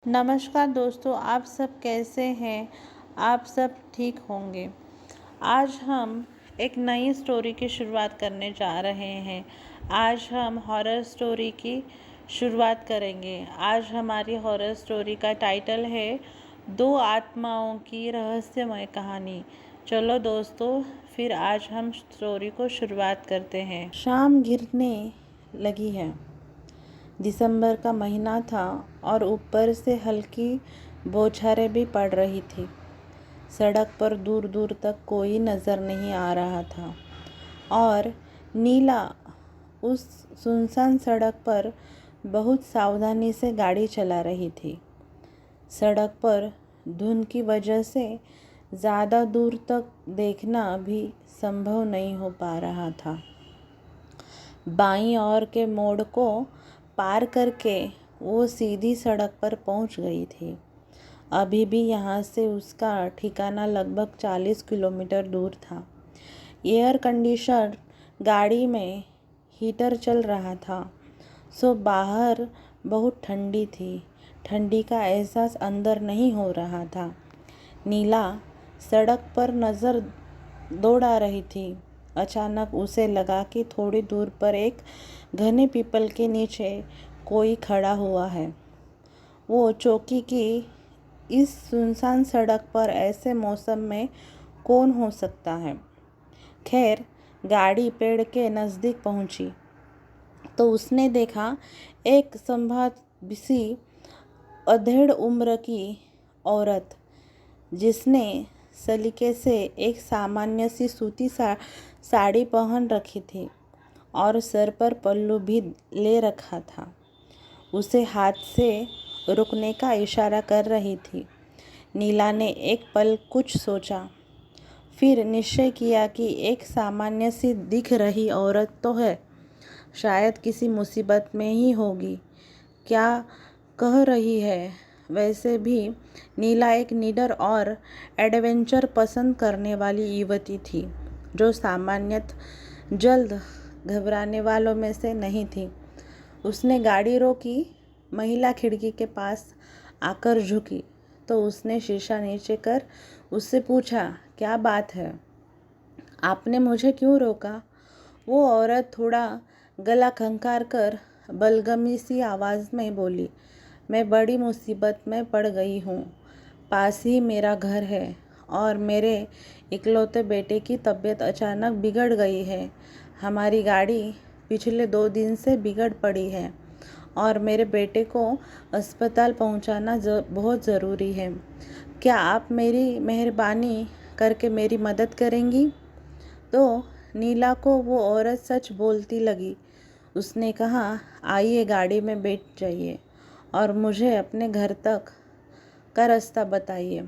नमस्कार दोस्तों, आप सब कैसे हैं। आप सब ठीक होंगे। आज हम एक नई स्टोरी की शुरुआत करने जा रहे हैं। आज हम हॉरर स्टोरी की शुरुआत करेंगे। आज हमारी हॉरर स्टोरी का टाइटल है दो आत्माओं की रहस्यमय कहानी। चलो दोस्तों, फिर आज हम स्टोरी को शुरुआत करते हैं। शाम गिरने लगी है। दिसंबर का महीना था और ऊपर से हल्की बौछारें भी पड़ रही थी। सड़क पर दूर दूर तक कोई नज़र नहीं आ रहा था और नीला उस सुनसान सड़क पर बहुत सावधानी से गाड़ी चला रही थी। सड़क पर धुंध की वजह से ज़्यादा दूर तक देखना भी संभव नहीं हो पा रहा था। बाईं ओर के मोड़ को पार करके वो सीधी सड़क पर पहुंच गई थी। अभी भी यहाँ से उसका ठिकाना लगभग 40 किलोमीटर दूर था। एयर कंडीशनर गाड़ी में हीटर चल रहा था, सो बाहर बहुत ठंडी थी। ठंडी का एहसास अंदर नहीं हो रहा था। नीला सड़क पर नज़र दौड़ा रही थी। अचानक उसे लगा कि थोड़ी दूर पर एक घने पीपल के नीचे कोई खड़ा हुआ है। वो चौंकी कि इस सुनसान सड़क पर ऐसे मौसम में कौन हो सकता है। खैर, गाड़ी पेड़ के नज़दीक पहुंची तो उसने देखा एक संभव सी अधेड़ उम्र की औरत, जिसने सलीके से एक सामान्य सी सूती साड़ी पहन रखी थी और सर पर पल्लू भी ले रखा था, उसे हाथ से रुकने का इशारा कर रही थी। नीला ने एक पल कुछ सोचा, फिर निश्चय किया कि एक सामान्य सी दिख रही औरत तो है, शायद किसी मुसीबत में ही होगी। क्या कह रही है। वैसे भी नीला एक निडर और एडवेंचर पसंद करने वाली युवती थी, जो सामान्यतः जल्द घबराने वालों में से नहीं थी। उसने गाड़ी रोकी, महिला खिड़की के पास आकर झुकी तो उसने शीशा नीचे कर उससे पूछा, क्या बात है, आपने मुझे क्यों रोका। वो औरत थोड़ा गला खंखार कर बलगमी सी आवाज़ में बोली, मैं बड़ी मुसीबत में पड़ गई हूँ। पास ही मेरा घर है और मेरे इकलौते बेटे की तबीयत अचानक बिगड़ गई है। हमारी गाड़ी पिछले 2 दिन से बिगड़ पड़ी है और मेरे बेटे को अस्पताल पहुंचाना बहुत ज़रूरी है। क्या आप मेरी मेहरबानी करके मेरी मदद करेंगी। तो नीला को वो औरत सच बोलती लगी। उसने कहा, आइए गाड़ी में बैठ जाइए और मुझे अपने घर तक का रास्ता बताइए।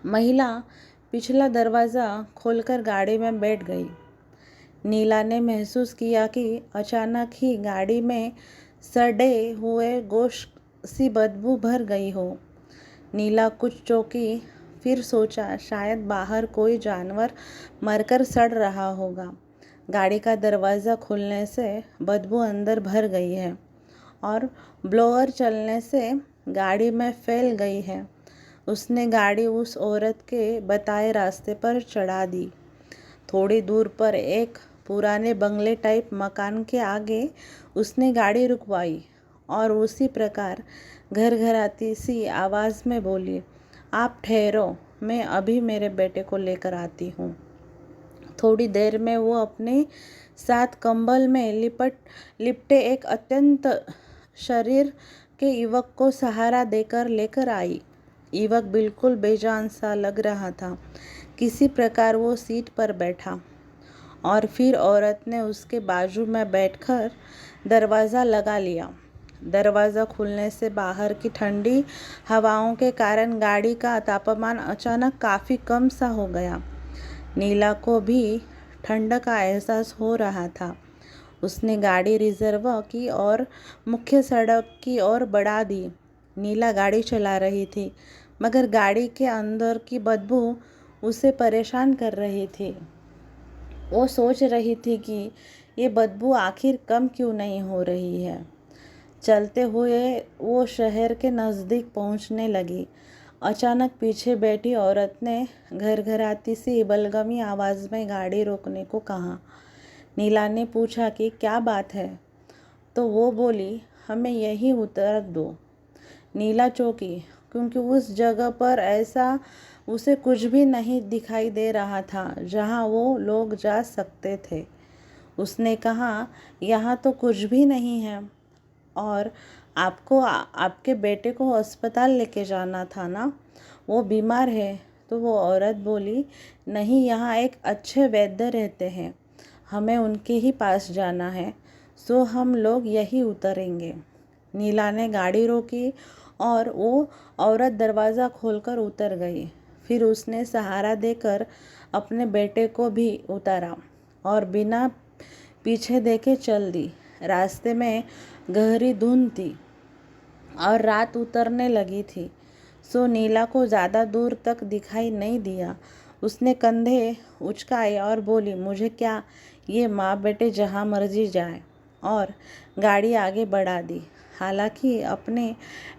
महिला पिछला दरवाज़ा खोलकर गाड़ी में बैठ गई। नीला ने महसूस किया कि अचानक ही गाड़ी में सड़े हुए गोश्त सी बदबू भर गई हो। नीला कुछ चौंकी, फिर सोचा शायद बाहर कोई जानवर मरकर सड़ रहा होगा। गाड़ी का दरवाज़ा खुलने से बदबू अंदर भर गई है और ब्लोअर चलने से गाड़ी में फैल गई है। उसने गाड़ी उस औरत के बताए रास्ते पर चढ़ा दी। थोड़ी दूर पर एक पुराने बंगले टाइप मकान के आगे उसने गाड़ी रुकवाई और उसी प्रकार घरघराती सी आवाज़ में बोली, आप ठहरो, मैं अभी मेरे बेटे को लेकर आती हूँ। थोड़ी देर में वो अपने साथ कंबल में लिपटे एक अत्यंत शरीर के युवक को सहारा देकर लेकर आई। युवक बिल्कुल बेजान सा लग रहा था। किसी प्रकार वो सीट पर बैठा और फिर औरत ने उसके बाजू में बैठकर दरवाज़ा लगा लिया। दरवाज़ा खुलने से बाहर की ठंडी हवाओं के कारण गाड़ी का तापमान अचानक काफ़ी कम सा हो गया। नीला को भी ठंड का एहसास हो रहा था। उसने गाड़ी रिजर्व की और मुख्य सड़क की ओर बढ़ा दी। नीला गाड़ी चला रही थी, मगर गाड़ी के अंदर की बदबू उसे परेशान कर रही थी। वो सोच रही थी कि ये बदबू आखिर कम क्यों नहीं हो रही है। चलते हुए वो शहर के नज़दीक पहुंचने लगी। अचानक पीछे बैठी औरत ने घरघराती सी बलगमी आवाज़ में गाड़ी रोकने को कहा। नीला ने पूछा कि क्या बात है, तो वो बोली, हमें यहीं उतर दो। नीला चौंकी, क्योंकि उस जगह पर ऐसा उसे कुछ भी नहीं दिखाई दे रहा था जहां वो लोग जा सकते थे। उसने कहा, यहाँ तो कुछ भी नहीं है, और आपको आपके बेटे को अस्पताल लेके जाना था ना, वो बीमार है। तो वो औरत बोली, नहीं, यहाँ एक अच्छे वैद्य रहते हैं, हमें उनके ही पास जाना है, सो हम लोग यही उतरेंगे। नीला ने गाड़ी रोकी और वो औरत दरवाज़ा खोलकर उतर गई। फिर उसने सहारा देकर अपने बेटे को भी उतारा और बिना पीछे देखे चल दी। रास्ते में गहरी धुंध थी और रात उतरने लगी थी, सो नीला को ज़्यादा दूर तक दिखाई नहीं दिया। उसने कंधे उचकाए और बोली, मुझे क्या, ये माँ बेटे जहाँ मर्जी जाए, और गाड़ी आगे बढ़ा दी। हालांकि अपने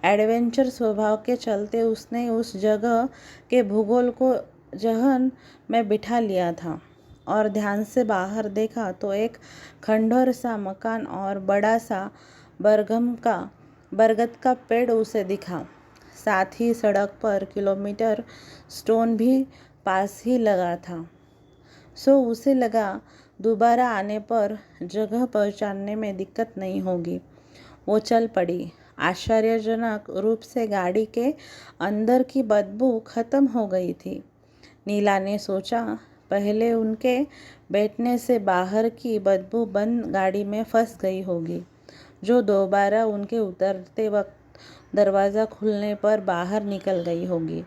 एडवेंचर स्वभाव के चलते उसने उस जगह के भूगोल को जहन में बिठा लिया था और ध्यान से बाहर देखा तो एक खंडहर सा मकान और बड़ा सा बरगद का पेड़ उसे दिखा। साथ ही सड़क पर किलोमीटर स्टोन भी पास ही लगा था। सो उसे लगा दोबारा आने पर जगह पहचानने में दिक्कत नहीं होगी। वो चल पड़ी। आश्चर्यजनक रूप से गाड़ी के अंदर की बदबू खत्म हो गई थी। नीला ने सोचा, पहले उनके बैठने से बाहर की बदबू बंद गाड़ी में फंस गई होगी, जो दोबारा उनके उतरते वक्त दरवाज़ा खुलने पर बाहर निकल गई होगी।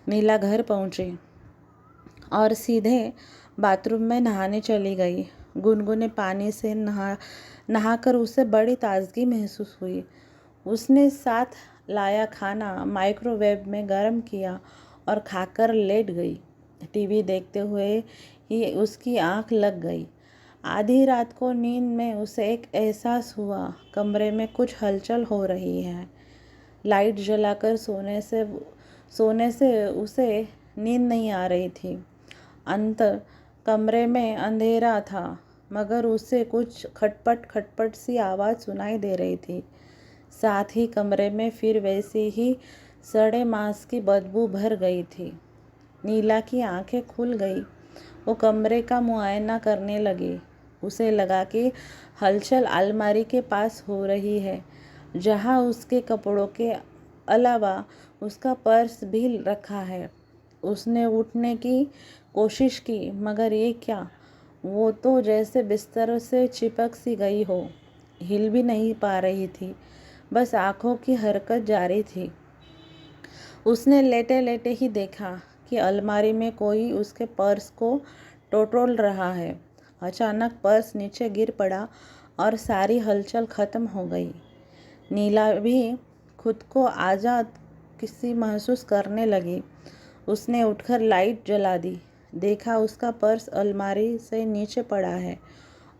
नीला घर पहुंची और सीधे बाथरूम में नहाने चली गई। गुनगुने पानी से नहाकर उसे बड़ी ताजगी महसूस हुई। उसने साथ लाया खाना माइक्रोवेव में गर्म किया और खाकर लेट गई। टीवी देखते हुए ही उसकी आंख लग गई। आधी रात को नींद में उसे एक एहसास हुआ, कमरे में कुछ हलचल हो रही है। लाइट जलाकर सोने से उसे नींद नहीं आ रही थी। अंतर कमरे में अंधेरा था, मगर उसे कुछ खटपट खटपट सी आवाज़ सुनाई दे रही थी। साथ ही कमरे में फिर वैसी ही सड़े मांस की बदबू भर गई थी। नीला की आंखें खुल गई। वो कमरे का मुआयना करने लगी। उसे लगा कि हलचल अलमारी के पास हो रही है, जहां उसके कपड़ों के अलावा उसका पर्स भी रखा है। उसने उठने की कोशिश की, मगर ये क्या, वो तो जैसे बिस्तर से चिपक सी गई हो, हिल भी नहीं पा रही थी, बस आंखों की हरकत जारी थी। उसने लेटे लेटे ही देखा कि अलमारी में कोई उसके पर्स को टटोल रहा है। अचानक पर्स नीचे गिर पड़ा और सारी हलचल खत्म हो गई। नीला भी खुद को आज़ाद किसी महसूस करने लगी। उसने उठकर लाइट जला दी। देखा उसका पर्स अलमारी से नीचे पड़ा है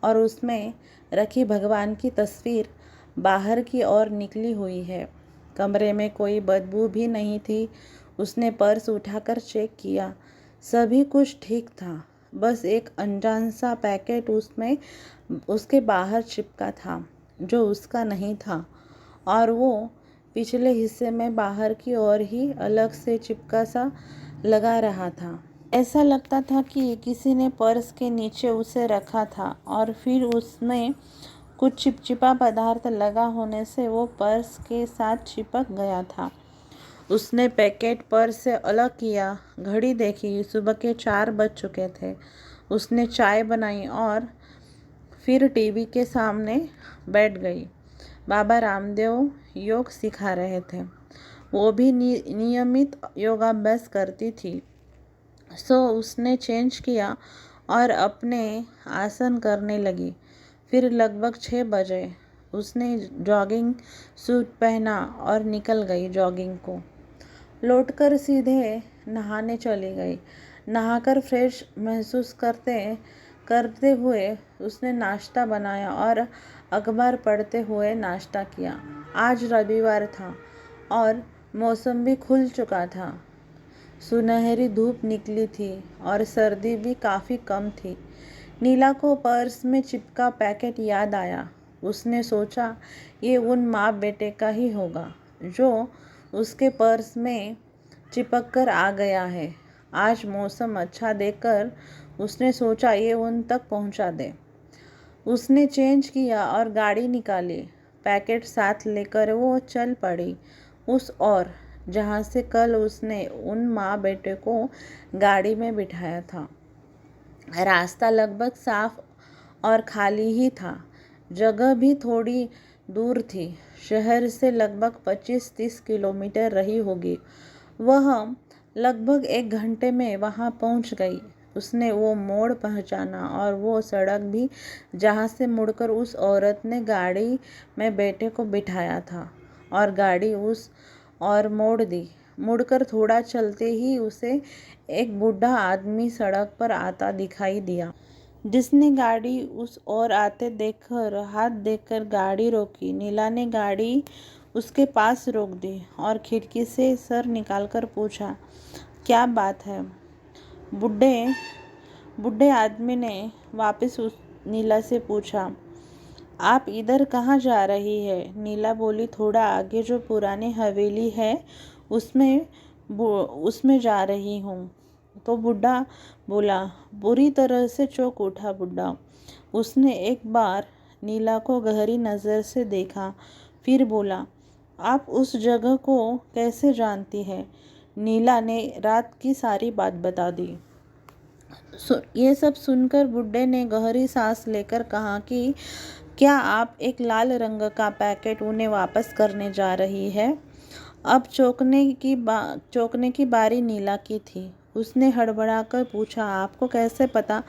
और उसमें रखी भगवान की तस्वीर बाहर की ओर निकली हुई है। कमरे में कोई बदबू भी नहीं थी। उसने पर्स उठाकर चेक किया, सभी कुछ ठीक था, बस एक अनजान सा पैकेट उसमें उसके बाहर चिपका था, जो उसका नहीं था, और वो पिछले हिस्से में बाहर की ओर ही अलग से चिपका सा लगा रहा था। ऐसा लगता था कि किसी ने पर्स के नीचे उसे रखा था और फिर उसमें कुछ चिपचिपा पदार्थ लगा होने से वो पर्स के साथ चिपक गया था। उसने पैकेट पर्स से अलग किया, घड़ी देखी, सुबह के 4 बज चुके थे। उसने चाय बनाई और फिर टीवी के सामने बैठ गई। बाबा रामदेव योग सिखा रहे थे। वो भी नियमित योगाभ्यास करती थी। सो उसने चेंज किया और अपने आसन करने लगी। फिर लगभग 6 बजे उसने जॉगिंग सूट पहना और निकल गई जॉगिंग को। लौटकर सीधे नहाने चली गई। नहाकर फ्रेश महसूस करते करते हुए उसने नाश्ता बनाया और अखबार पढ़ते हुए नाश्ता किया। आज रविवार था और मौसम भी खुल चुका था। सुनहरी धूप निकली थी और सर्दी भी काफ़ी कम थी। नीला को पर्स में चिपका पैकेट याद आया। उसने सोचा ये उन माँ बेटे का ही होगा जो उसके पर्स में चिपक कर आ गया है। आज मौसम अच्छा देखकर उसने सोचा ये उन तक पहुंचा दे। उसने चेंज किया और गाड़ी निकाली। पैकेट साथ लेकर वो चल पड़ी उस ओर जहाँ से कल उसने उन माँ बेटे को गाड़ी में बिठाया था। रास्ता लगभग साफ और खाली ही था। जगह भी थोड़ी दूर थी। शहर से लगभग 25-30 किलोमीटर रही होगी। वह लगभग 1 घंटे में वहाँ पहुँच गई। उसने वो मोड़ पहचाना और वो सड़क भी जहाँ से मुड़कर उस औरत ने गाड़ी में बेटे को बिठाया था, और गाड़ी उस और मोड़ दी। मुड़कर थोड़ा चलते ही उसे एक बूढ़ा आदमी सड़क पर आता दिखाई दिया, जिसने गाड़ी उस ओर आते देखकर हाथ देकर गाड़ी रोकी। नीला ने गाड़ी उसके पास रोक दी और खिड़की से सर निकालकर पूछा, क्या बात है? बूढ़े आदमी ने वापस उस नीला से पूछा, आप इधर कहाँ जा रही है? नीला बोली, थोड़ा आगे जो पुरानी हवेली है उसमें जा रही हूँ। तो बूढ़ा बोला। बुरी तरह से चौंक उठा बूढ़ा। उसने एक बार नीला को गहरी नज़र से देखा, फिर बोला, आप उस जगह को कैसे जानती है? नीला ने रात की सारी बात बता दी। ये सब सुनकर बूढ़े ने गहरी सांस लेकर कहा कि क्या आप एक लाल रंग का पैकेट उन्हें वापस करने जा रही है? अब चौंकने की बारी नीला की थी। उसने हड़बड़ाकर पूछा, आपको कैसे पता?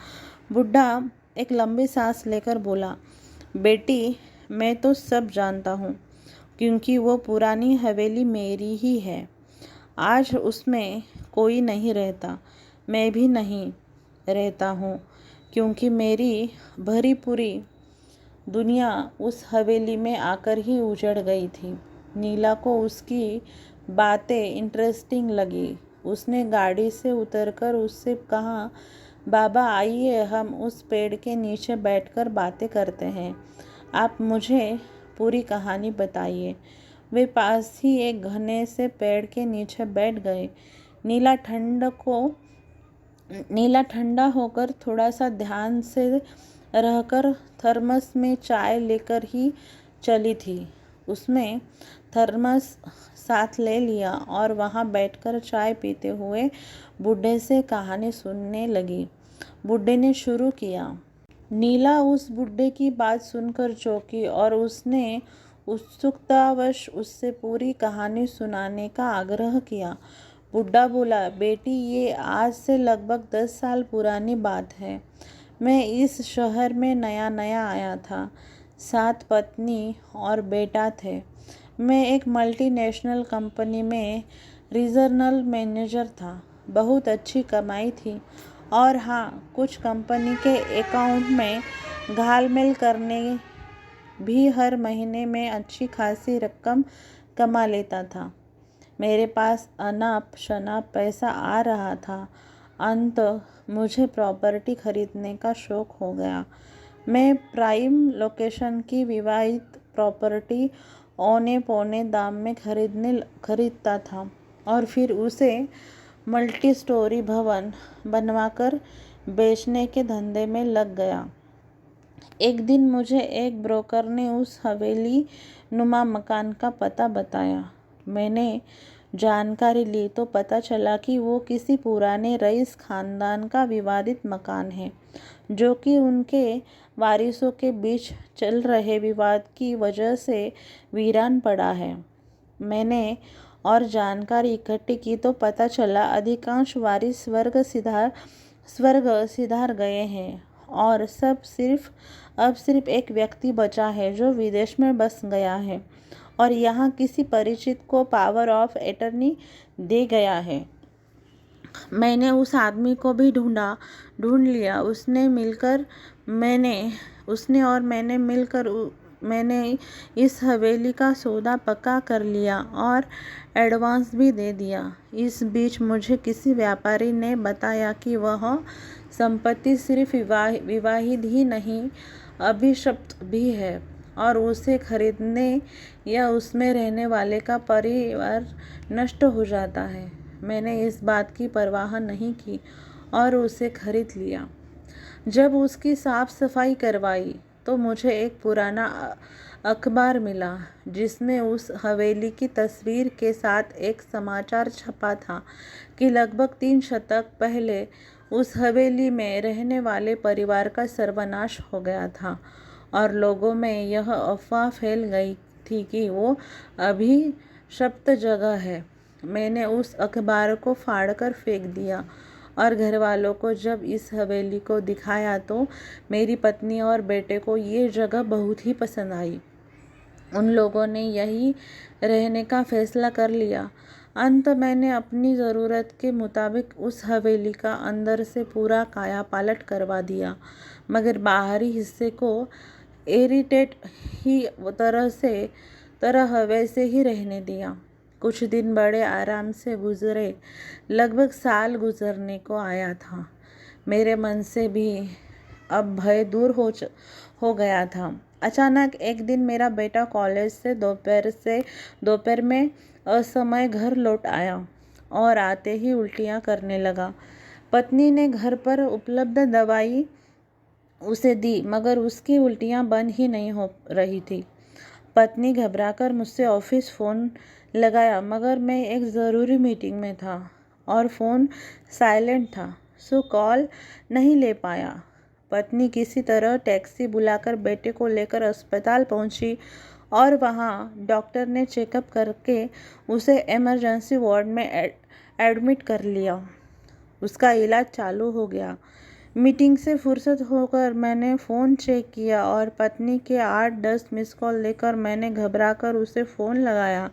बूढ़ा एक लंबी सांस लेकर बोला, बेटी, मैं तो सब जानता हूँ, क्योंकि वो पुरानी हवेली मेरी ही है। आज उसमें कोई नहीं रहता, मैं भी नहीं रहता हूँ, क्योंकि मेरी भरी पूरी दुनिया उस हवेली में आकर ही उजड़ गई थी। नीला को उसकी बातें इंटरेस्टिंग लगी। उसने गाड़ी से उतरकर उससे कहा, बाबा आइए हम उस पेड़ के नीचे बैठकर बातें करते हैं। आप मुझे पूरी कहानी बताइए। वे पास ही एक घने से पेड़ के नीचे बैठ गए। नीला ठंडा होकर थोड़ा सा ध्यान से रहकर थर्मस में चाय लेकर ही चली थी। उसमें थर्मस साथ ले लिया और वहाँ बैठकर चाय पीते हुए बूढ़े से कहानी सुनने लगी। बूढ़े ने शुरू किया। नीला उस बूढ़े की बात सुनकर चौंकी और उसने उत्सुकतावश उससे पूरी कहानी सुनाने का आग्रह किया। बूढ़ा बोला, बेटी, ये आज से लगभग 10 साल पुरानी बात है। मैं इस शहर में नया आया था। 7 पत्नी और बेटा थे। मैं एक मल्टीनेशनल कंपनी में रीजनल मैनेजर था। बहुत अच्छी कमाई थी और हाँ, कुछ कंपनी के अकाउंट में घालमेल करने भी हर महीने में अच्छी खासी रकम कमा लेता था। मेरे पास अनाप शनाप पैसा आ रहा था। अंत मुझे प्रॉपर्टी खरीदने का शौक हो गया। मैं प्राइम लोकेशन की विवाहित प्रॉपर्टी औने पौने दाम में खरीदता था और फिर उसे मल्टी स्टोरी भवन बनवाकर बेचने के धंधे में लग गया। एक दिन मुझे एक ब्रोकर ने उस हवेली नुमा मकान का पता बताया। मैंने जानकारी ली तो पता चला कि वो किसी पुराने रईस खानदान का विवादित मकान है, जो कि उनके वारिसों के बीच चल रहे विवाद की वजह से वीरान पड़ा है। मैंने और जानकारी इकट्ठी की तो पता चला अधिकांश वारिस स्वर्ग सिधार गए हैं और अब सिर्फ एक व्यक्ति बचा है जो विदेश में बस गया है और यहाँ किसी परिचित को पावर ऑफ एटर्नी दे गया है। मैंने उस आदमी को भी ढूंढ लिया। उसने और मैंने मिलकर मैंने इस हवेली का सौदा पक्का कर लिया और एडवांस भी दे दिया। इस बीच मुझे किसी व्यापारी ने बताया कि वह संपत्ति सिर्फ विवाहित ही नहीं, अभिशप्त भी है और उसे खरीदने या उसमें रहने वाले का परिवार नष्ट हो जाता है। मैंने इस बात की परवाह नहीं की और उसे खरीद लिया। जब उसकी साफ सफाई करवाई तो मुझे एक पुराना अखबार मिला जिसमें उस हवेली की तस्वीर के साथ एक समाचार छपा था कि लगभग 3 शतक पहले उस हवेली में रहने वाले परिवार का सर्वनाश हो गया था और लोगों में यह अफवाह फैल गई थी कि वो अभिशप्त जगह है। मैंने उस अखबार को फाड़कर फेंक दिया और घर वालों को जब इस हवेली को दिखाया तो मेरी पत्नी और बेटे को ये जगह बहुत ही पसंद आई। उन लोगों ने यही रहने का फैसला कर लिया। अंत मैंने अपनी ज़रूरत के मुताबिक उस हवेली का अंदर से पूरा काया पालट करवा दिया, मगर बाहरी हिस्से को इरिटेट ही तरह वैसे ही रहने दिया। कुछ दिन बड़े आराम से गुजरे। लगभग साल गुजरने को आया था। मेरे मन से भी अब भय दूर हो गया था। अचानक एक दिन मेरा बेटा कॉलेज से दोपहर में असमय घर लौट आया और आते ही उल्टियाँ करने लगा। पत्नी ने घर पर उपलब्ध दवाई उसे दी, मगर उसकी उल्टियाँ बंद ही नहीं हो रही थी। पत्नी घबराकर मुझसे ऑफिस फ़ोन लगाया, मगर मैं एक ज़रूरी मीटिंग में था और फ़ोन साइलेंट था, सो कॉल नहीं ले पाया। पत्नी किसी तरह टैक्सी बुलाकर बेटे को लेकर अस्पताल पहुंची और वहां डॉक्टर ने चेकअप करके उसे इमरजेंसी वार्ड में एडमिट कर लिया। उसका इलाज चालू हो गया। मीटिंग से फुर्सत होकर मैंने फ़ोन चेक किया और पत्नी के 8-10 मिस कॉल लेकर मैंने घबराकर उसे फ़ोन लगाया।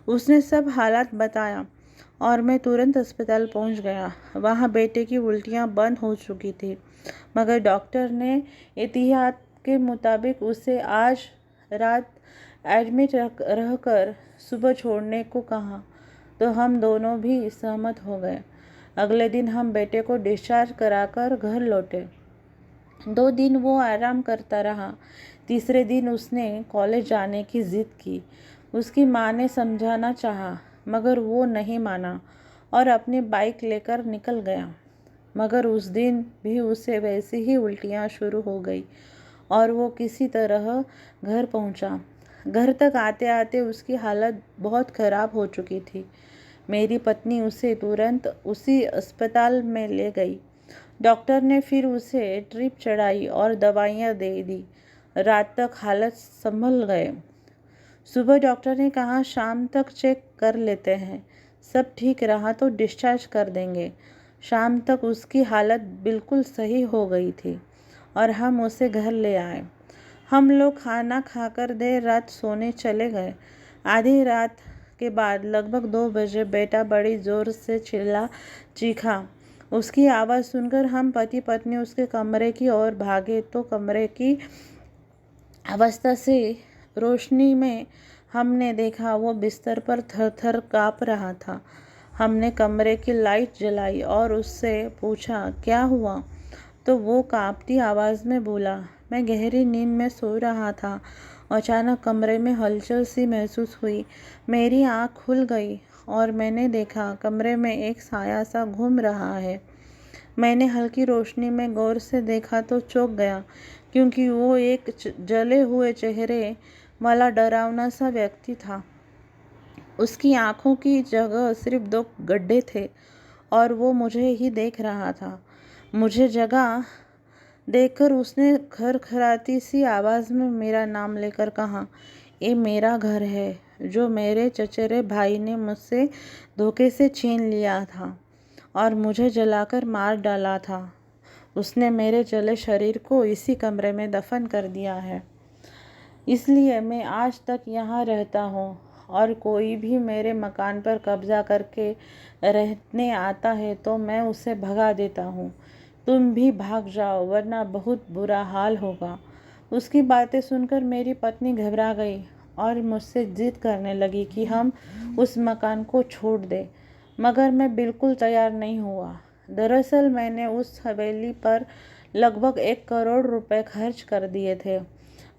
उसने सब हालात बताया और मैं तुरंत अस्पताल पहुंच गया। वहां बेटे की उल्टियां बंद हो चुकी थी, मगर डॉक्टर ने एहतियात के मुताबिक उसे आज रात एडमिट रहकर सुबह छोड़ने को कहा, तो हम दोनों भी सहमत हो गए। अगले दिन हम बेटे को डिस्चार्ज कराकर घर लौटे। 2 दिन वो आराम करता रहा। तीसरे दिन उसने कॉलेज जाने की जिद की। उसकी माँ ने समझाना चाहा, मगर वो नहीं माना और अपनी बाइक लेकर निकल गया। मगर उस दिन भी उसे वैसी ही उल्टियाँ शुरू हो गई और वो किसी तरह घर पहुंचा। घर तक आते आते उसकी हालत बहुत ख़राब हो चुकी थी। मेरी पत्नी उसे तुरंत उसी अस्पताल में ले गई। डॉक्टर ने फिर उसे ड्रिप चढ़ाई और दवाइयाँ दे दी। रात तक हालत संभल गए। सुबह डॉक्टर ने कहा शाम तक चेक कर लेते हैं, सब ठीक रहा तो डिस्चार्ज कर देंगे। शाम तक उसकी हालत बिल्कुल सही हो गई थी और हम उसे घर ले आए। हम लोग खाना खाकर देर रात सोने चले गए। आधी रात के बाद लगभग 2 बजे बेटा बड़ी ज़ोर से चीखा। उसकी आवाज़ सुनकर हम पति पत्नी उसके कमरे की ओर भागे तो कमरे की अवस्था से रोशनी में हमने देखा वो बिस्तर पर थर-थर काँप रहा था। हमने कमरे की लाइट जलाई और उससे पूछा क्या हुआ, तो वो काँपती आवाज़ में बोला, मैं गहरी नींद में सो रहा था। अचानक कमरे में हलचल सी महसूस हुई। मेरी आँख खुल गई और मैंने देखा कमरे में एक साया सा घूम रहा है। मैंने हल्की रोशनी में गौर से देखा तो चौंक गया, क्योंकि वो एक जले हुए चेहरे वाला डरावना सा व्यक्ति था। उसकी आंखों की जगह सिर्फ 2 गड्ढे थे और वो मुझे ही देख रहा था। मुझे जगह देखकर उसने खरखराती सी आवाज़ में मेरा नाम लेकर कहा, ये मेरा घर है जो मेरे चचेरे भाई ने मुझसे धोखे से छीन लिया था और मुझे जलाकर मार डाला था। उसने मेरे जले शरीर को इसी कमरे में दफन कर दिया है। इसलिए मैं आज तक यहाँ रहता हूँ और कोई भी मेरे मकान पर कब्जा करके रहने आता है तो मैं उसे भगा देता हूँ। तुम भी भाग जाओ वरना बहुत बुरा हाल होगा। उसकी बातें सुनकर मेरी पत्नी घबरा गई और मुझसे जिद करने लगी कि हम उस मकान को छोड़ दें, मगर मैं बिल्कुल तैयार नहीं हुआ। दरअसल मैंने उस हवेली पर लगभग 1 करोड़ रुपए खर्च कर दिए थे।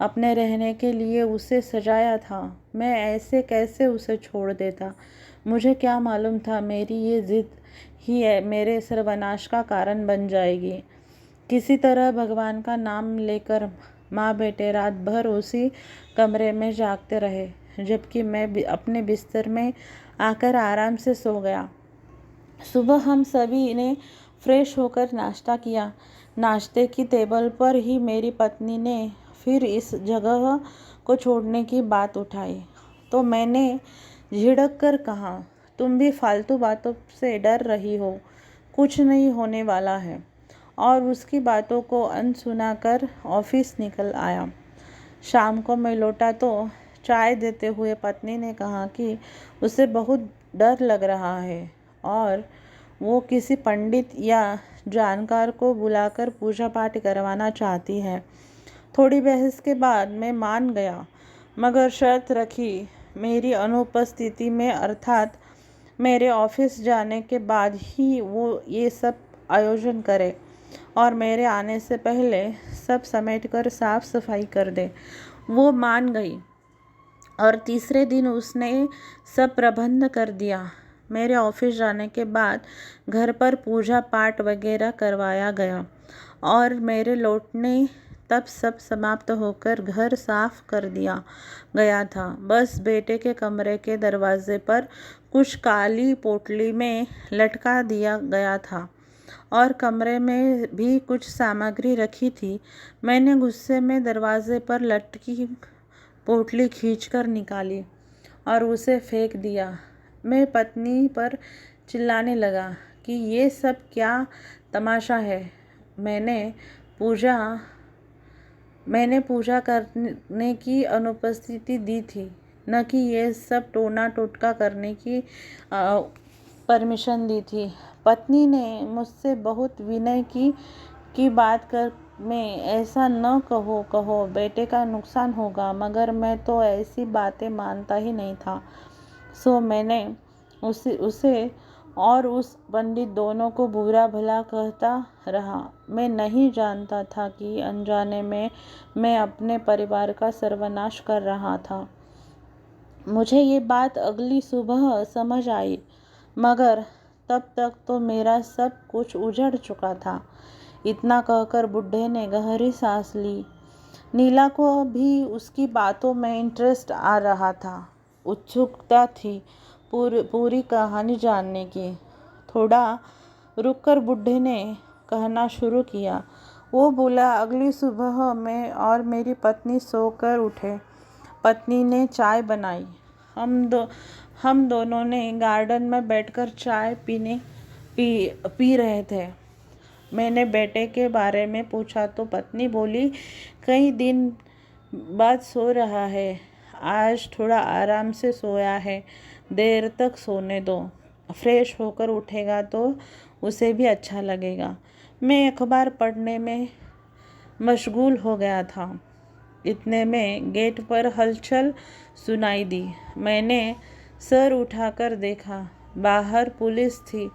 अपने रहने के लिए उसे सजाया था। मैं ऐसे कैसे उसे छोड़ देता। मुझे क्या मालूम था मेरी ये जिद ही मेरे सर्वनाश का कारण बन जाएगी। किसी तरह भगवान का नाम लेकर माँ बेटे रात भर उसी कमरे में जागते रहे, जबकि मैं अपने बिस्तर में आकर आराम से सो गया। सुबह हम सभी ने फ्रेश होकर नाश्ता किया। नाश्ते की टेबल पर ही मेरी पत्नी ने फिर इस जगह को छोड़ने की बात उठाई, तो मैंने झिड़क कर कहा, तुम भी फालतू बातों से डर रही हो, कुछ नहीं होने वाला है। और उसकी बातों को अनसुना कर ऑफिस निकल आया। शाम को मैं लौटा तो चाय देते हुए पत्नी ने कहा कि उसे बहुत डर लग रहा है और वो किसी पंडित या जानकार को बुलाकर पूजा पाठ करवाना चाहती है। थोड़ी बहस के बाद मैं मान गया, मगर शर्त रखी मेरी अनुपस्थिति में, अर्थात मेरे ऑफिस जाने के बाद ही वो ये सब आयोजन करे और मेरे आने से पहले सब समेटकर साफ सफाई कर दे। वो मान गई और तीसरे दिन उसने सब प्रबंध कर दिया। मेरे ऑफिस जाने के बाद घर पर पूजा पाठ वगैरह करवाया गया और मेरे लौटने तब सब समाप्त होकर घर साफ कर दिया गया था। बस बेटे के कमरे के दरवाजे पर कुछ काली पोटली में लटका दिया गया था और कमरे में भी कुछ सामग्री रखी थी। मैंने गुस्से में दरवाजे पर लटकी पोटली खींचकर निकाली और उसे फेंक दिया। मैं पत्नी पर चिल्लाने लगा कि ये सब क्या तमाशा है। मैंने पूजा करने की अनुपस्थिति दी थी, न कि ये सब टोना टोटका करने की परमिशन दी थी। पत्नी ने मुझसे बहुत विनय की बात कर में ऐसा न कहो बेटे का नुकसान होगा, मगर मैं तो ऐसी बातें मानता ही नहीं था। सो मैंने उसे और उस पंडित दोनों को बुरा भला कहता रहा। मैं नहीं जानता था कि अनजाने में मैं अपने परिवार का सर्वनाश कर रहा था। मुझे ये बात अगली सुबह समझ आई, मगर तब तक तो मेरा सब कुछ उजड़ चुका था। इतना कहकर बुढ़े ने गहरी सांस ली। नीला को भी उसकी बातों में इंटरेस्ट आ रहा था। उत्सुकता थी पूरी कहानी जानने की। थोड़ा रुककर बुढ़े ने कहना शुरू किया। वो बोला, अगली सुबह मैं और मेरी पत्नी सोकर उठे। पत्नी ने चाय बनाई। हम दोनों ने गार्डन में बैठकर चाय पी रहे थे। मैंने बेटे के बारे में पूछा तो पत्नी बोली, कई दिन बाद सो रहा है, आज थोड़ा आराम से सोया है, देर तक सोने दो, फ्रेश होकर उठेगा तो उसे भी अच्छा लगेगा। मैं अखबार पढ़ने में मशगूल हो गया था। इतने में गेट पर हलचल सुनाई दी। मैंने सर उठाकर देखा, बाहर पुलिस थी।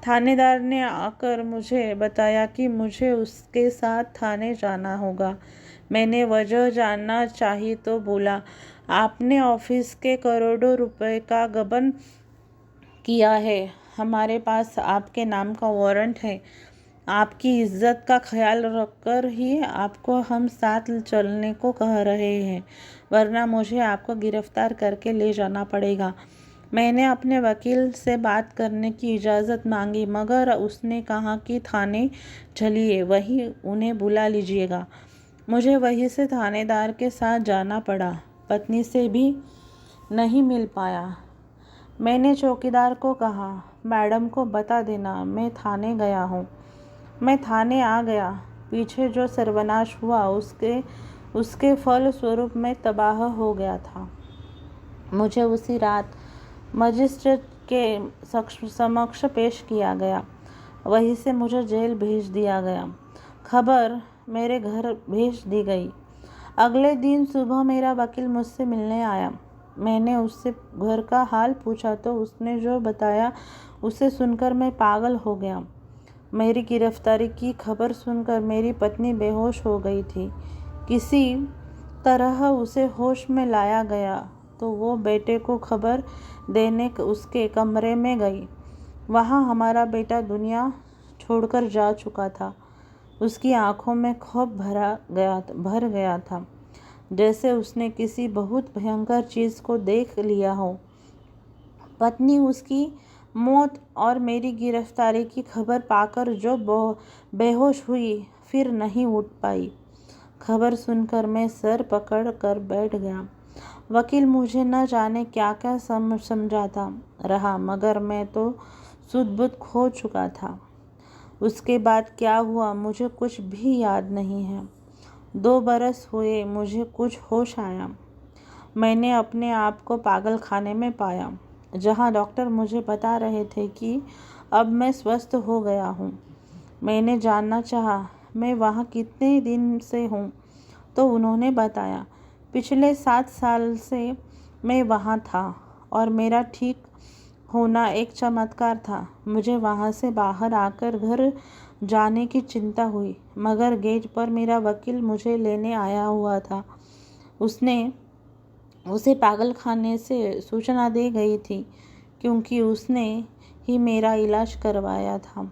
थानेदार ने आकर मुझे बताया कि मुझे उसके साथ थाने जाना होगा। मैंने वजह जानना चाही तो बोला, आपने ऑफिस के करोड़ों रुपए का गबन किया है, हमारे पास आपके नाम का वारंट है। आपकी इज्जत का ख्याल रखकर ही आपको हम साथ चलने को कह रहे हैं, वरना मुझे आपको गिरफ्तार करके ले जाना पड़ेगा। मैंने अपने वकील से बात करने की इजाज़त मांगी, मगर उसने कहा कि थाने चलिए, वहीं उन्हें बुला लीजिएगा। मुझे वहीं से थानेदार के साथ जाना पड़ा। पत्नी से भी नहीं मिल पाया। मैंने चौकीदार को कहा, मैडम को बता देना मैं थाने गया हूँ। मैं थाने आ गया। पीछे जो सर्वनाश हुआ उसके फल स्वरूप मैं तबाह हो गया था। मुझे उसी रात मजिस्ट्रेट के समक्ष पेश किया गया। वहीं से मुझे जेल भेज दिया गया। खबर मेरे घर भेज दी गई। अगले दिन सुबह मेरा वकील मुझसे मिलने आया। मैंने उससे घर का हाल पूछा तो उसने जो बताया उसे सुनकर मैं पागल हो गया। मेरी गिरफ्तारी की खबर सुनकर मेरी पत्नी बेहोश हो गई थी। किसी तरह उसे होश में लाया गया तो वो बेटे को खबर देने उसके कमरे में गई। वहाँ हमारा बेटा दुनिया छोड़कर जा चुका था। उसकी आंखों में खौफ भर गया था, जैसे उसने किसी बहुत भयंकर चीज़ को देख लिया हो। पत्नी उसकी मौत और मेरी गिरफ्तारी की खबर पाकर जो बेहोश हुई, फिर नहीं उठ पाई। खबर सुनकर मैं सर पकड़ कर बैठ गया। वकील मुझे न जाने क्या क्या समझाता रहा, मगर मैं तो सुध-बुध खो चुका था। उसके बाद क्या हुआ मुझे कुछ भी याद नहीं है। 2 बरस हुए मुझे कुछ होश आया। मैंने अपने आप को पागल खाने में पाया, जहाँ डॉक्टर मुझे बता रहे थे कि अब मैं स्वस्थ हो गया हूँ। मैंने जानना चाहा मैं वहाँ कितने दिन से हूँ, तो उन्होंने बताया पिछले 7 साल से मैं वहाँ था और मेरा ठीक होना एक चमत्कार था। मुझे वहाँ से बाहर आकर घर जाने की चिंता हुई, मगर गेट पर मेरा वकील मुझे लेने आया हुआ था। उसे पागल खाने से सूचना दी गई थी, क्योंकि उसने ही मेरा इलाज करवाया था,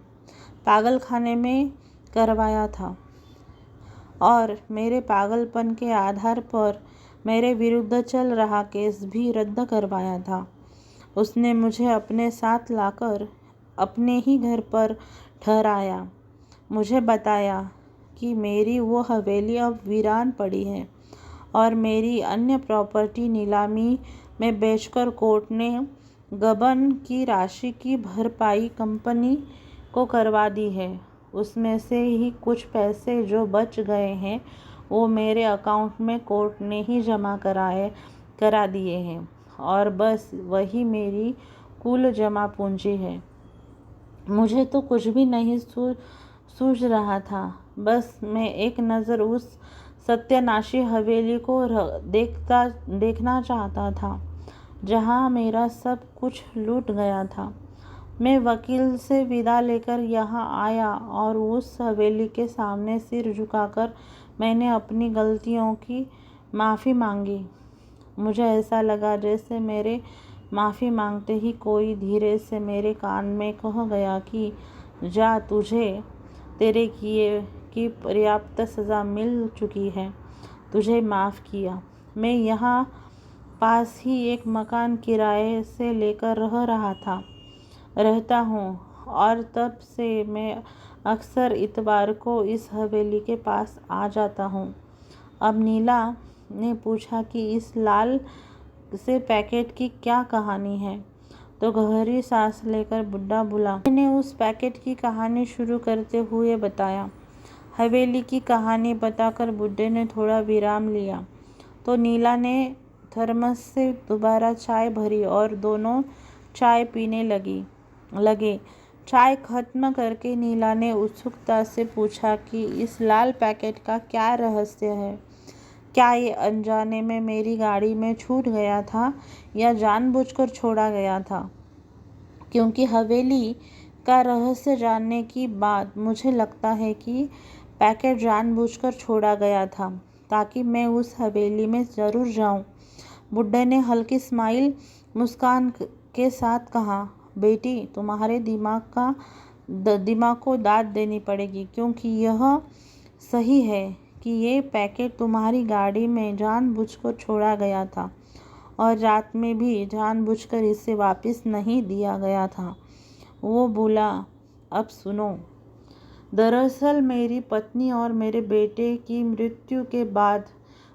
पागल खाने में करवाया था और मेरे पागलपन के आधार पर मेरे विरुद्ध चल रहा केस भी रद्द करवाया था। उसने मुझे अपने साथ लाकर अपने ही घर पर ठहराया। मुझे बताया कि मेरी वो हवेली अब वीरान पड़ी है और मेरी अन्य प्रॉपर्टी नीलामी में बेचकर कोर्ट ने गबन की राशि की भरपाई कंपनी को करवा दी है। उसमें से ही कुछ पैसे जो बच गए हैं वो मेरे अकाउंट में कोर्ट ने ही जमा करा दिए हैं और बस वही मेरी कुल जमा पूंजी है। मुझे तो कुछ भी नहीं सूझ रहा था। बस मैं एक नज़र उस सत्यानाशी हवेली को देखना चाहता था, जहाँ मेरा सब कुछ लूट गया था। मैं वकील से विदा लेकर यहाँ आया और उस हवेली के सामने सिर झुकाकर मैंने अपनी गलतियों की माफ़ी मांगी। मुझे ऐसा लगा जैसे मेरे माफ़ी मांगते ही कोई धीरे से मेरे कान में कह गया कि जा, तुझे तेरे किए की पर्याप्त सज़ा मिल चुकी है, तुझे माफ़ किया। मैं यहाँ पास ही एक मकान किराए से लेकर रहता हूँ और तब से मैं अक्सर इतवार को इस हवेली के पास आ जाता हूँ। अब नीला ने पूछा कि इस लाल से पैकेट की क्या कहानी है, तो गहरी सांस लेकर बुड्ढा बोला। मैंने उस पैकेट की कहानी शुरू करते हुए बताया। हवेली की कहानी बताकर बुड्ढे ने थोड़ा विराम लिया तो नीला ने थर्मस से दोबारा चाय भरी और दोनों चाय पीने लगे। चाय खत्म करके नीला ने उत्सुकता से पूछा कि इस लाल पैकेट का क्या रहस्य है। क्या ये अनजाने में मेरी गाड़ी में छूट गया था या जानबूझकर छोड़ा गया था? क्योंकि हवेली का रहस्य जानने की बाद मुझे लगता है कि पैकेट जानबूझकर छोड़ा गया था ताकि मैं उस हवेली में ज़रूर जाऊं। बुड्ढे ने हल्की मुस्कान के साथ कहा, बेटी, तुम्हारे दिमाग को दाद देनी पड़ेगी, क्योंकि यह सही है कि ये पैकेट तुम्हारी गाड़ी में जानबूझकर छोड़ा गया था और रात में भी जानबूझकर इसे वापस नहीं दिया गया था। वो बोला, अब सुनो। दरअसल मेरी पत्नी और मेरे बेटे की मृत्यु के बाद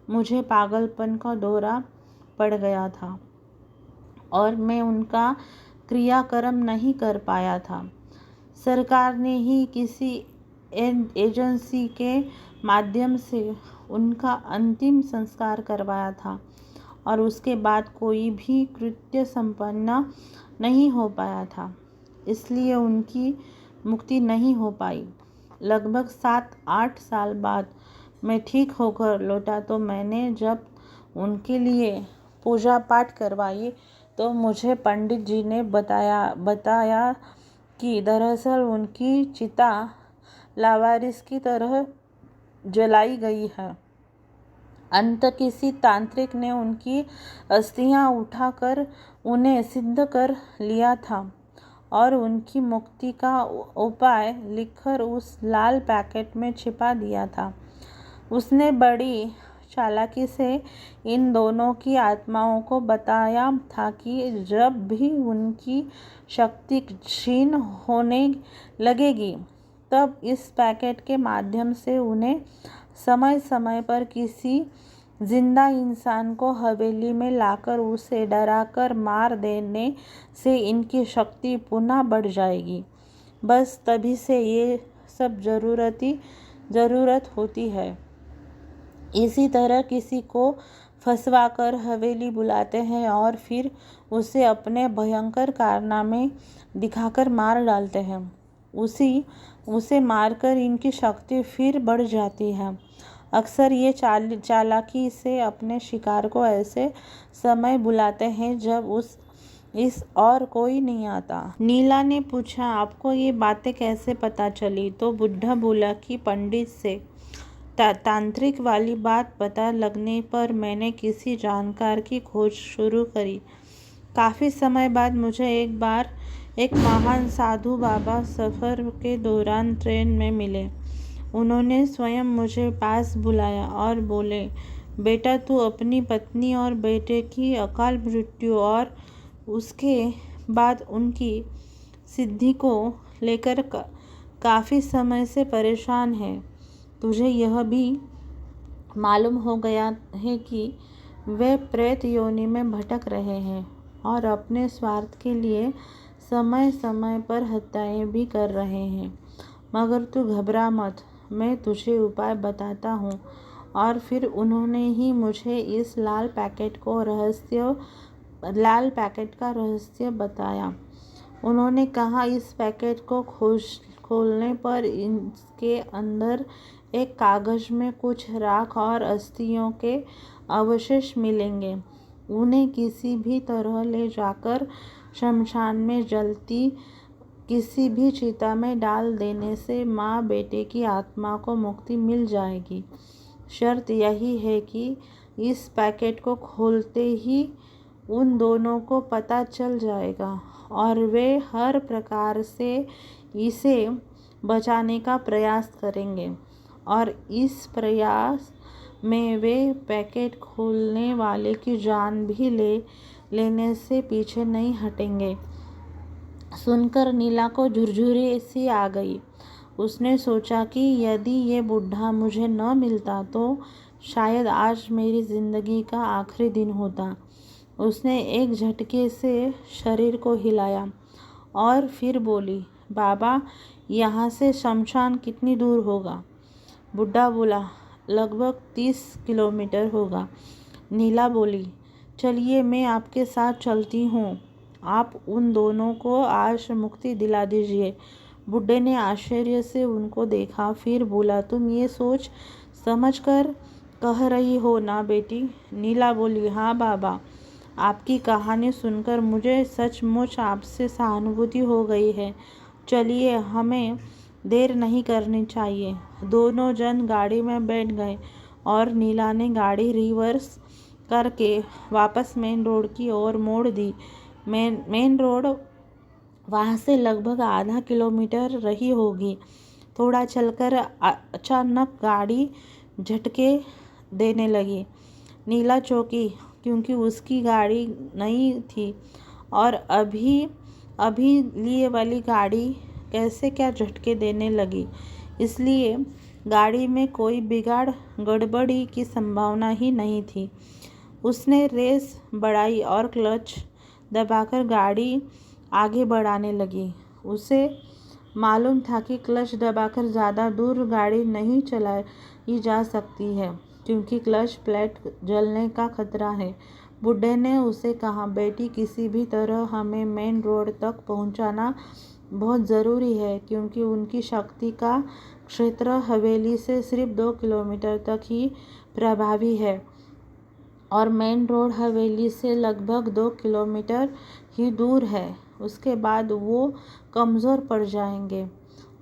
मुझे पागलपन का दौरा पड़ गया था और मैं उनका क्रियाक्रम नहीं कर पाया था। सरकार ने ही किसी एजेंसी के माध्यम से उनका अंतिम संस्कार करवाया था और उसके बाद कोई भी कृत्य संपन्न नहीं हो पाया था, इसलिए उनकी मुक्ति नहीं हो पाई। लगभग 7-8 साल बाद मैं ठीक होकर लौटा तो मैंने जब उनके लिए पूजा पाठ करवाई तो मुझे पंडित जी ने बताया कि दरअसल उनकी चिता लावारिस की तरह जलाई गई है। अंत किसी तांत्रिक ने उनकी अस्थियां उठाकर उन्हें सिद्ध कर लिया था और उनकी मुक्ति का उपाय लिखकर उस लाल पैकेट में छिपा दिया था। उसने बड़ी चालाकी से इन दोनों की आत्माओं को बताया था कि जब भी उनकी शक्ति क्षीण होने लगेगी तब इस पैकेट के माध्यम से उन्हें समय समय पर किसी जिंदा इंसान को हवेली में लाकर उसे डराकर मार देने से इनकी शक्ति पुनः बढ़ जाएगी। बस तभी से ये सब ज़रूरत होती है। इसी तरह किसी को फंसवाकर हवेली बुलाते हैं और फिर उसे अपने भयंकर कारनामे दिखाकर मार डालते हैं। उसे मारकर इनकी शक्ति फिर बढ़ जाती है। अक्सर ये चालाकी से अपने शिकार को ऐसे समय बुलाते हैं जब इस और कोई नहीं आता। नीला ने पूछा, आपको ये बातें कैसे पता चली? तो बुढ़ा बोला कि पंडित से तांत्रिक वाली बात पता लगने पर मैंने किसी जानकार की खोज शुरू करी। काफ़ी समय बाद मुझे एक बार एक महान साधु बाबा सफ़र के दौरान ट्रेन में मिले। उन्होंने स्वयं मुझे पास बुलाया और बोले, बेटा तू अपनी पत्नी और बेटे की अकाल मृत्यु और उसके बाद उनकी सिद्धि को लेकर काफ़ी समय से परेशान है। तुझे यह भी मालूम हो गया है कि वे प्रेत योनि में भटक रहे हैं और अपने स्वार्थ के लिए समय समय पर हत्याएं भी कर रहे हैं। मगर तू घबरा मत, मैं तुझे उपाय बताता हूँ। और फिर उन्होंने ही मुझे इस लाल पैकेट का रहस्य बताया। उन्होंने कहा, इस पैकेट को खोलने पर इसके अंदर एक कागज में कुछ राख और अस्थियों के अवशेष मिलेंगे। उन्हें किसी भी तरह ले जाकर शमशान में जलती किसी भी चिता में डाल देने से माँ बेटे की आत्मा को मुक्ति मिल जाएगी। शर्त यही है कि इस पैकेट को खोलते ही उन दोनों को पता चल जाएगा और वे हर प्रकार से इसे बचाने का प्रयास करेंगे और इस प्रयास में वे पैकेट खोलने वाले की जान भी लेने से पीछे नहीं हटेंगे। सुनकर नीला को झुरझुरी सी आ गई। उसने सोचा कि यदि ये बुढ़ा मुझे न मिलता तो शायद आज मेरी ज़िंदगी का आखिरी दिन होता। उसने एक झटके से शरीर को हिलाया और फिर बोली, बाबा यहाँ से शमशान कितनी दूर होगा? बुढ़ा बोला, लगभग 30 किलोमीटर होगा। नीला बोली, चलिए मैं आपके साथ चलती हूँ। आप उन दोनों को आज मुक्ति दिला दीजिए। बुढ़े ने आश्चर्य से उनको देखा, फिर बोला, तुम ये सोच समझ कर कह रही हो ना बेटी? नीला बोली, हाँ बाबा, आपकी कहानी सुनकर मुझे सचमुच आपसे सहानुभूति हो गई है। चलिए, हमें देर नहीं करनी चाहिए। दोनों जन गाड़ी में बैठ गए और नीला ने गाड़ी रिवर्स करके वापस मेन रोड की ओर मोड़ दी। मेन रोड वहाँ से लगभग आधा किलोमीटर रही होगी। थोड़ा चलकर अचानक गाड़ी झटके देने लगी। नीला चौंकी क्योंकि उसकी गाड़ी नई थी और अभी लिए वाली गाड़ी कैसे क्या झटके देने लगी। इसलिए गाड़ी में कोई गड़बड़ी की संभावना ही नहीं थी। उसने रेस बढ़ाई और क्लच दबाकर गाड़ी आगे बढ़ाने लगी। उसे मालूम था कि क्लच दबाकर ज़्यादा दूर गाड़ी नहीं चलाई जा सकती है क्योंकि क्लच प्लेट जलने का खतरा है। बुढ़े ने उसे कहा, बेटी किसी भी तरह हमें मेन रोड तक पहुंचाना बहुत ज़रूरी है क्योंकि उनकी शक्ति का क्षेत्र हवेली से सिर्फ 2 किलोमीटर तक ही प्रभावी है और मेन रोड हवेली से लगभग 2 किलोमीटर ही दूर है। उसके बाद वो कमज़ोर पड़ जाएंगे,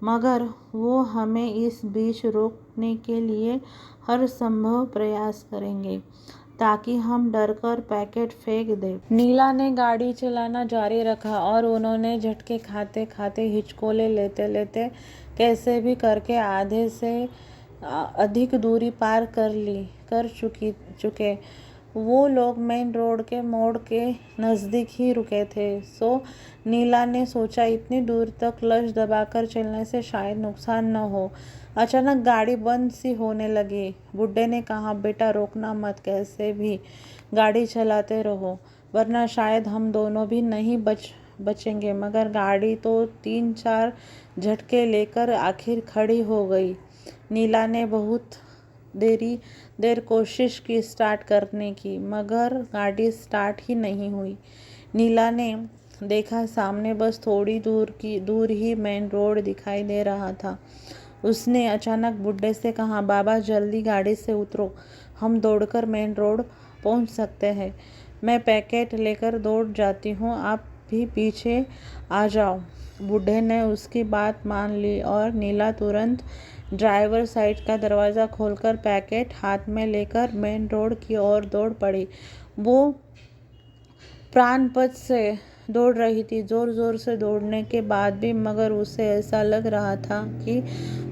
मगर वो हमें इस बीच रोकने के लिए हर संभव प्रयास करेंगे ताकि हम डरकर पैकेट फेंक दें। नीला ने गाड़ी चलाना जारी रखा और उन्होंने झटके खाते खाते हिचकोले लेते लेते कैसे भी करके आधे से अधिक दूरी पार कर चुके। वो लोग मेन रोड के मोड़ के नज़दीक ही रुके थे। सो नीला ने सोचा इतनी दूर तक क्लच दबाकर चलने से शायद नुकसान न हो। अचानक गाड़ी बंद सी होने लगी। बुड्ढे ने कहा, बेटा रोकना मत, कैसे भी गाड़ी चलाते रहो वरना शायद हम दोनों भी नहीं बचेंगे। मगर गाड़ी तो 3-4 झटके लेकर आखिर खड़ी हो गई। नीला ने बहुत देर कोशिश की स्टार्ट करने की, मगर गाड़ी स्टार्ट ही नहीं हुई। नीला ने देखा सामने बस थोड़ी दूर ही मेन रोड दिखाई दे रहा था। उसने अचानक बुड्ढे से कहा, बाबा जल्दी गाड़ी से उतरो, हम दौड़कर मेन रोड पहुंच सकते हैं। मैं पैकेट लेकर दौड़ जाती हूँ, आप भी पीछे आ जाओ। बुड्ढे ने उसकी बात मान ली और नीला तुरंत ड्राइवर साइड का दरवाज़ा खोलकर पैकेट हाथ में लेकर मेन रोड की ओर दौड़ पड़ी। वो प्राणपद से दौड़ रही थी, ज़ोर ज़ोर से दौड़ने के बाद भी, मगर उसे ऐसा लग रहा था कि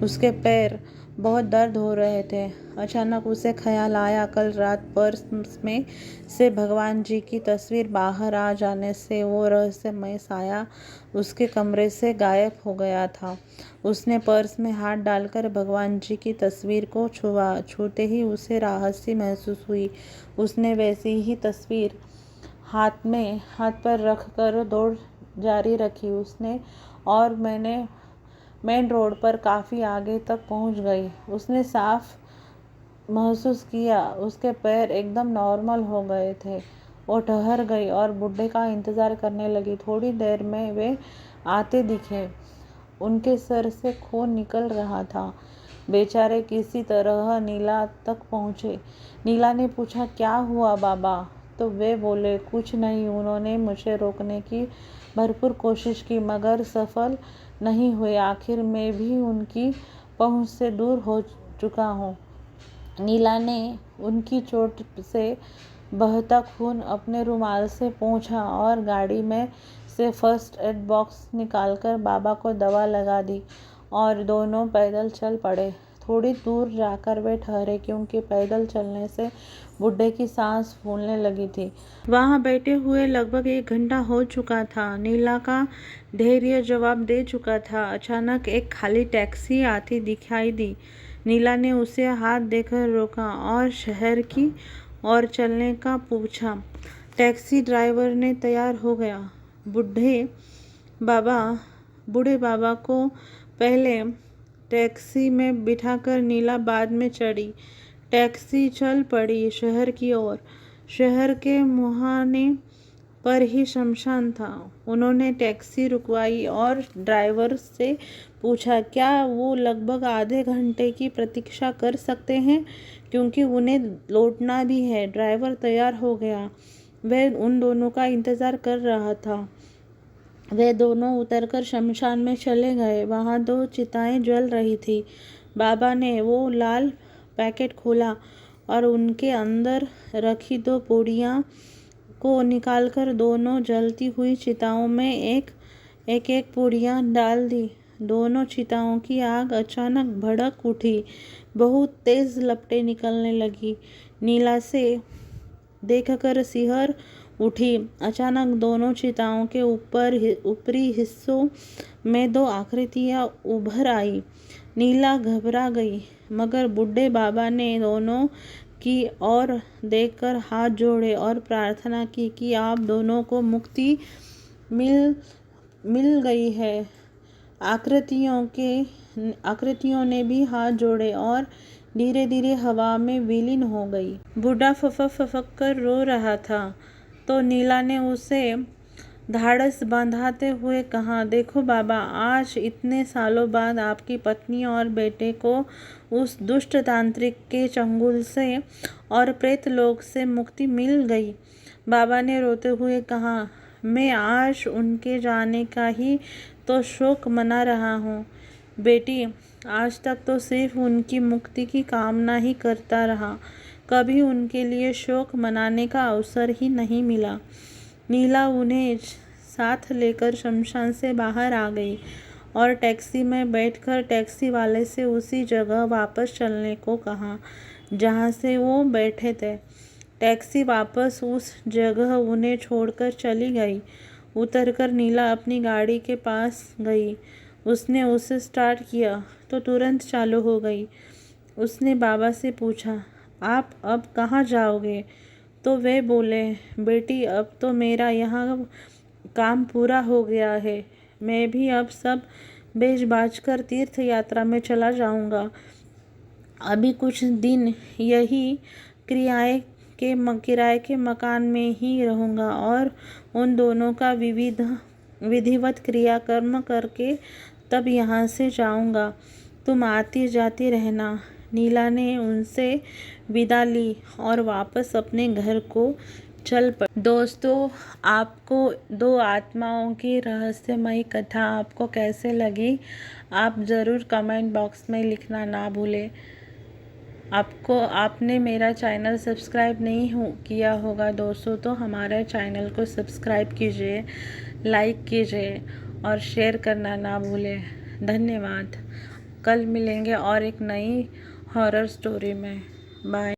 उसके पैर बहुत दर्द हो रहे थे। अचानक उसे ख्याल आया, कल रात पर्स में से भगवान जी की तस्वीर बाहर आ जाने से वो रहस्यमय साया उसके कमरे से गायब हो गया था। उसने पर्स में हाथ डालकर भगवान जी की तस्वीर को छुआ। छूते ही उसे राहत सी महसूस हुई। उसने वैसी ही तस्वीर हाथ पर रखकर दौड़ जारी रखी। उसने और मेन रोड पर काफ़ी आगे तक पहुंच गई। उसने साफ महसूस किया उसके पैर एकदम नॉर्मल हो गए थे। वो ठहर गई और बुड्ढे का इंतज़ार करने लगी। थोड़ी देर में वे आते दिखे। उनके सर से खून निकल रहा था। बेचारे किसी तरह नीला तक पहुँचे। नीला ने पूछा, क्या हुआ बाबा? तो वे बोले, कुछ नहीं। उन्होंने मुझे रोकने की भरपूर कोशिश की मगर सफल नहीं हुए। आखिर मैं भी उनकी पहुंच से दूर हो चुका हूँ। नीला ने उनकी चोट से बहता खून अपने रुमाल से पोंछा और गाड़ी में से फर्स्ट एड बॉक्स निकालकर बाबा को दवा लगा दी और दोनों पैदल चल पड़े। थोड़ी दूर जाकर वे ठहरे क्योंकि पैदल चलने से बुड्ढे की सांस फूलने लगी थी। वहाँ बैठे हुए लगभग 1 घंटा हो चुका था। नीला का धैर्य जवाब दे चुका था। अचानक एक खाली टैक्सी आती दिखाई दी। नीला ने उसे हाथ देकर रोका और शहर की ओर चलने का पूछा। टैक्सी ड्राइवर ने तैयार हो गया। बूढ़े बाबा को पहले टैक्सी में बिठाकर नीला बाद में चढ़ी। टैक्सी चल पड़ी शहर की ओर। शहर के मुहाने पर ही शमशान था। उन्होंने टैक्सी रुकवाई और ड्राइवर से पूछा, क्या वो लगभग आधे घंटे की प्रतीक्षा कर सकते हैं, क्योंकि उन्हें लौटना भी है। ड्राइवर तैयार हो गया। वह उन दोनों का इंतज़ार कर रहा था। वे दोनों उतरकर शमशान में चले गए। वहाँ 2 चिताएं जल रही थी। बाबा ने वो लाल पैकेट खोला और उनके अंदर रखी 2 पूड़ियाँ को निकालकर दोनों जलती हुई चिताओं में एक पूड़ियाँ डाल दी। दोनों चिताओं की आग अचानक भड़क उठी। बहुत तेज लपटें निकलने लगी। नीला से देखकर सिहर उठी। अचानक दोनों चिताओं के ऊपरी हिस्सों में 2 आकृतियाँ उभर आई। नीला घबरा गई, मगर बूढ़े बाबा ने दोनों की ओर देखकर हाथ जोड़े और प्रार्थना की कि आप दोनों को मुक्ति मिल गई है। आकृतियों ने भी हाथ जोड़े और धीरे धीरे हवा में विलीन हो गई। बूढ़ा फफक कर रो रहा था, तो नीला ने उसे धाड़स बंधाते हुए कहा, देखो बाबा, आज इतने सालों बाद आपकी पत्नी और बेटे को उस दुष्ट तांत्रिक के चंगुल से और प्रेतलोक से मुक्ति मिल गई। बाबा ने रोते हुए कहा, मैं आज उनके जाने का ही तो शोक मना रहा हूँ। बेटी, आज तक तो सिर्फ उनकी मुक्ति की कामना ही करता रहा, कभी उनके लिए शोक मनाने का अवसर ही नहीं मिला। नीला उन्हें साथ लेकर शमशान से बाहर आ गई और टैक्सी में बैठकर टैक्सी वाले से उसी जगह वापस चलने को कहा जहाँ से वो बैठे थे। टैक्सी वापस उस जगह उन्हें छोड़कर चली गई। उतरकर नीला अपनी गाड़ी के पास गई। उसने उसे स्टार्ट किया तो तुरंत चालू हो गई। उसने बाबा से पूछा, आप अब कहाँ जाओगे? तो वे बोले, बेटी, अब तो मेरा यहाँ काम पूरा हो गया है। मैं भी अब सब बेच बाच कर तीर्थ यात्रा में चला जाऊँगा। अभी कुछ दिन यही किराए के मकान में ही रहूँगा और उन दोनों का विधिवत क्रियाकर्म करके तब यहाँ से जाऊँगा। तुम आती जाती रहना। नीला ने उनसे विदा ली और वापस अपने घर को चल पड़ी। दोस्तों, आपको दो आत्माओं की रहस्यमयी कथा आपको कैसे लगी, आप ज़रूर कमेंट बॉक्स में लिखना ना भूलें। आपने मेरा चैनल सब्सक्राइब नहीं किया होगा दोस्तों, तो हमारे चैनल को सब्सक्राइब कीजिए, लाइक कीजिए और शेयर करना ना भूलें। धन्यवाद। कल मिलेंगे और एक नई हॉरर स्टोरी में। बाय।